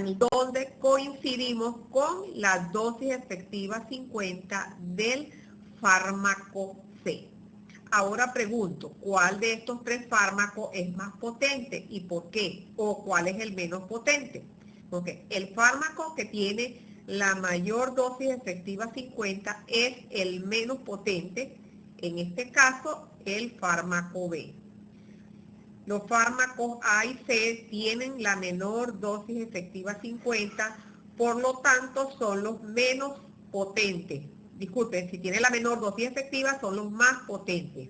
donde coincidimos con la dosis efectiva 50 del fármaco C. Ahora pregunto, ¿cuál de estos tres fármacos es más potente y por qué? ¿O cuál es el menos potente? Porque el fármaco que tiene la mayor dosis efectiva 50 es el menos potente, en este caso el fármaco B. Los fármacos A y C tienen la menor dosis efectiva 50, por lo tanto son los menos potentes. Disculpen, si tienen la menor dosis efectiva son los más potentes.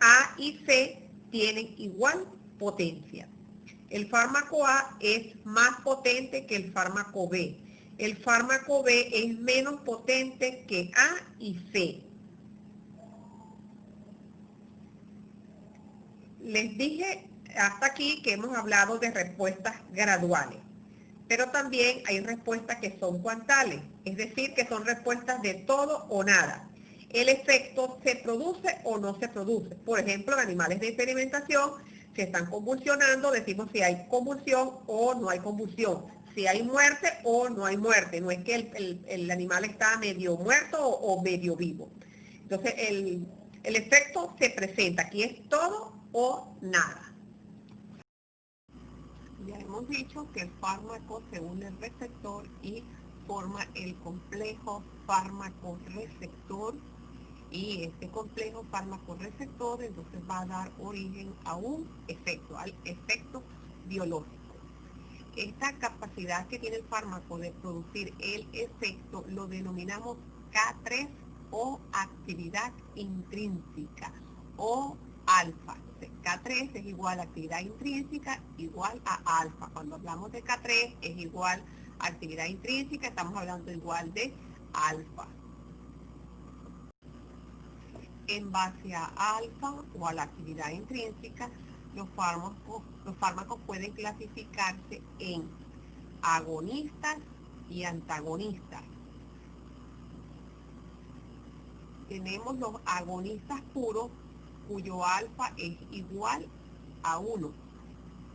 A y C tienen igual potencia. El fármaco A es más potente que el fármaco B. El fármaco B es menos potente que A y C. Les dije hasta aquí que hemos hablado de respuestas graduales, pero también hay respuestas que son cuantales, es decir, que son respuestas de todo o nada. El efecto se produce o no se produce. Por ejemplo, en animales de experimentación, si están convulsionando, decimos si hay convulsión o no hay convulsión, si hay muerte o no hay muerte. No es que el animal está medio muerto o medio vivo. Entonces, el efecto se presenta, aquí es todo o nada. Ya hemos dicho que el fármaco se une al receptor y forma el complejo fármaco-receptor, y este complejo fármaco-receptor entonces va a dar origen a un efecto, al efecto biológico. Esta capacidad que tiene el fármaco de producir el efecto lo denominamos K3 o actividad intrínseca o alfa. K3 es igual a actividad intrínseca igual a alfa. Cuando hablamos de K3 es igual a actividad intrínseca, estamos hablando igual de alfa. En base a alfa o a la actividad intrínseca, los fármacos pueden clasificarse en agonistas y antagonistas. Tenemos los agonistas puros, cuyo alfa es igual a 1.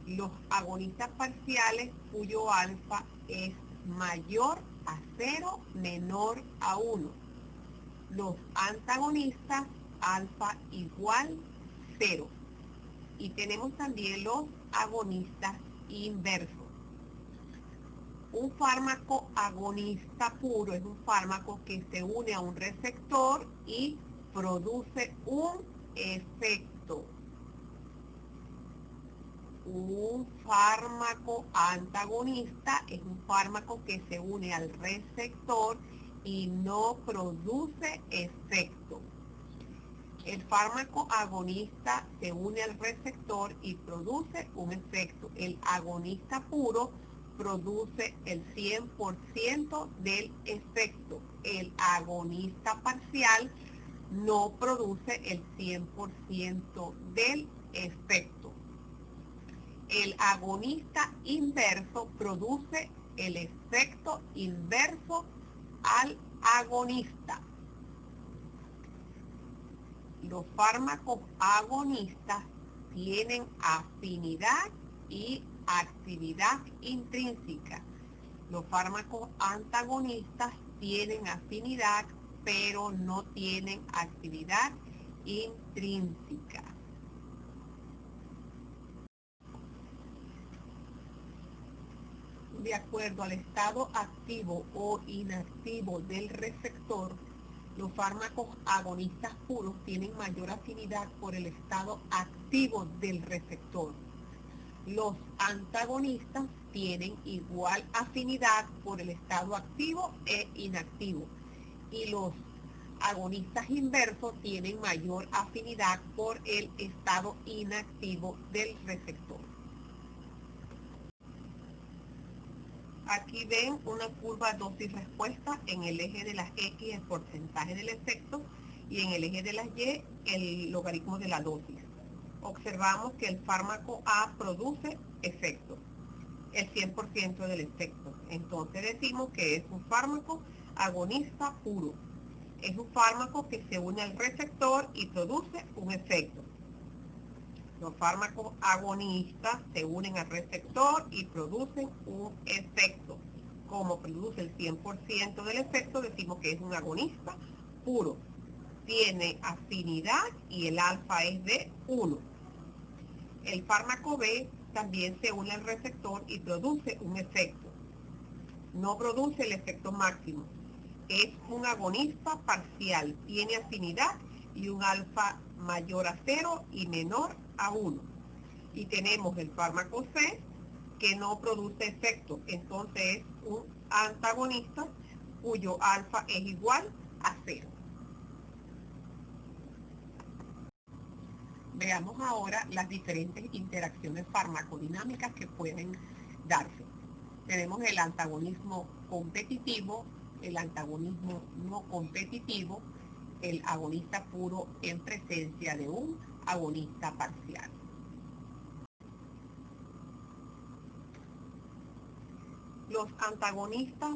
Los agonistas parciales, cuyo alfa es mayor a 0, menor a 1. Los antagonistas, alfa igual 0. Y tenemos también los agonistas inversos. Un fármaco agonista puro es un fármaco que se une a un receptor y produce un efecto. Un fármaco antagonista es un fármaco que se une al receptor y no produce efecto. El fármaco agonista se une al receptor y produce un efecto. El agonista puro produce el 100% del efecto. El agonista parcial no produce el 100% del efecto. El agonista inverso produce el efecto inverso al agonista. Los fármacos agonistas tienen afinidad y actividad intrínseca. Los fármacos antagonistas tienen afinidad, pero no tienen actividad intrínseca. De acuerdo al estado activo o inactivo del receptor, los fármacos agonistas puros tienen mayor afinidad por el estado activo del receptor. Los antagonistas tienen igual afinidad por el estado activo e inactivo. Y los agonistas inversos tienen mayor afinidad por el estado inactivo del receptor. Aquí ven una curva dosis-respuesta. En el eje de las X el porcentaje del efecto y en el eje de las Y el logaritmo de la dosis. Observamos que el fármaco A produce efecto, el 100% del efecto. Entonces decimos que es un fármaco agonista puro. Es un fármaco que se une al receptor y produce un efecto. Los fármacos agonistas se unen al receptor y producen un efecto. Como produce el 100% del efecto, decimos que es un agonista puro. Tiene afinidad y el alfa es de 1. El fármaco B también se une al receptor y produce un efecto. No produce el efecto máximo. Es un agonista parcial, tiene afinidad y un alfa mayor a 0 y menor a 1. Y tenemos el fármaco C que no produce efecto, entonces es un antagonista cuyo alfa es igual a 0. Veamos ahora las diferentes interacciones farmacodinámicas que pueden darse. Tenemos el antagonismo competitivo, el antagonismo no competitivo, el agonista puro en presencia de un agonista parcial. Los antagonistas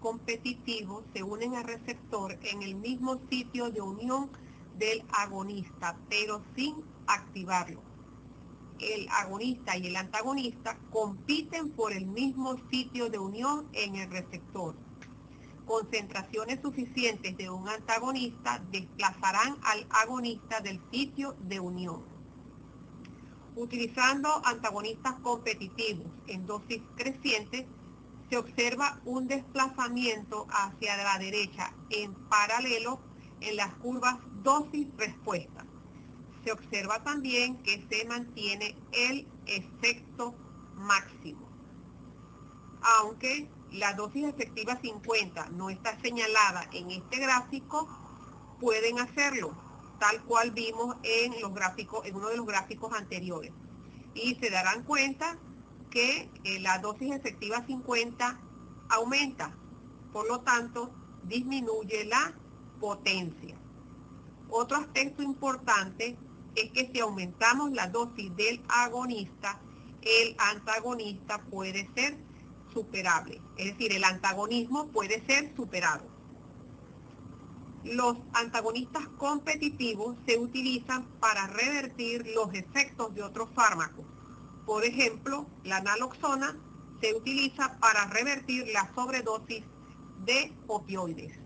competitivos se unen al receptor en el mismo sitio de unión del agonista, pero sin activarlo. El agonista y el antagonista compiten por el mismo sitio de unión en el receptor. Concentraciones suficientes de un antagonista desplazarán al agonista del sitio de unión. Utilizando antagonistas competitivos en dosis crecientes, se observa un desplazamiento hacia la derecha en paralelo en las curvas dosis-respuesta. Se observa también que se mantiene el efecto máximo. Aunque la dosis efectiva 50 no está señalada en este gráfico, pueden hacerlo, tal cual vimos en los gráficos, en uno de los gráficos anteriores. Y se darán cuenta que la dosis efectiva 50 aumenta, por lo tanto disminuye la potencia. Otro aspecto importante es que si aumentamos la dosis del agonista, el antagonista puede ser superable, es decir, el antagonismo puede ser superado. Los antagonistas competitivos se utilizan para revertir los efectos de otros fármacos. Por ejemplo, la naloxona se utiliza para revertir la sobredosis de opioides.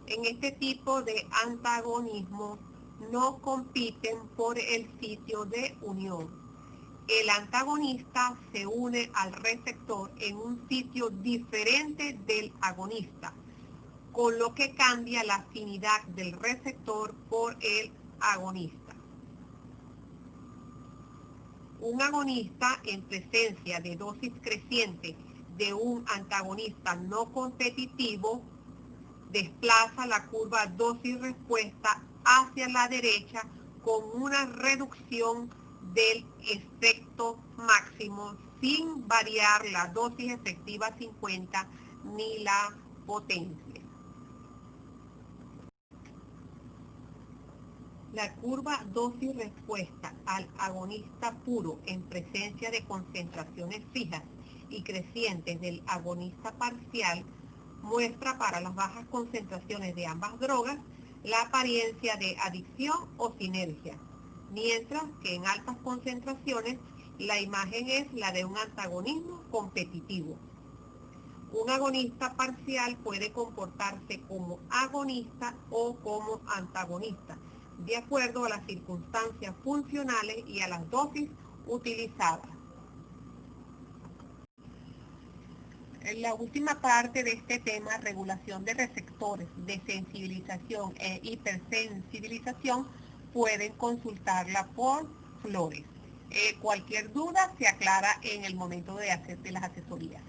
En este tipo de antagonismo no compiten por el sitio de unión. El antagonista se une al receptor en un sitio diferente del agonista, con lo que cambia la afinidad del receptor por el agonista. Un agonista en presencia de dosis creciente de un antagonista no competitivo desplaza la curva dosis-respuesta hacia la derecha con una reducción del efecto máximo sin variar la dosis efectiva 50 ni la potencia. La curva dosis-respuesta al agonista puro en presencia de concentraciones fijas y crecientes del agonista parcial muestra para las bajas concentraciones de ambas drogas la apariencia de adicción o sinergia, mientras que en altas concentraciones la imagen es la de un antagonismo competitivo. Un agonista parcial puede comportarse como agonista o como antagonista, de acuerdo a las circunstancias funcionales y a las dosis utilizadas. En la última parte de este tema, regulación de receptores de sensibilización e hipersensibilización, pueden consultarla por Flores. Cualquier duda se aclara en el momento de las asesorías.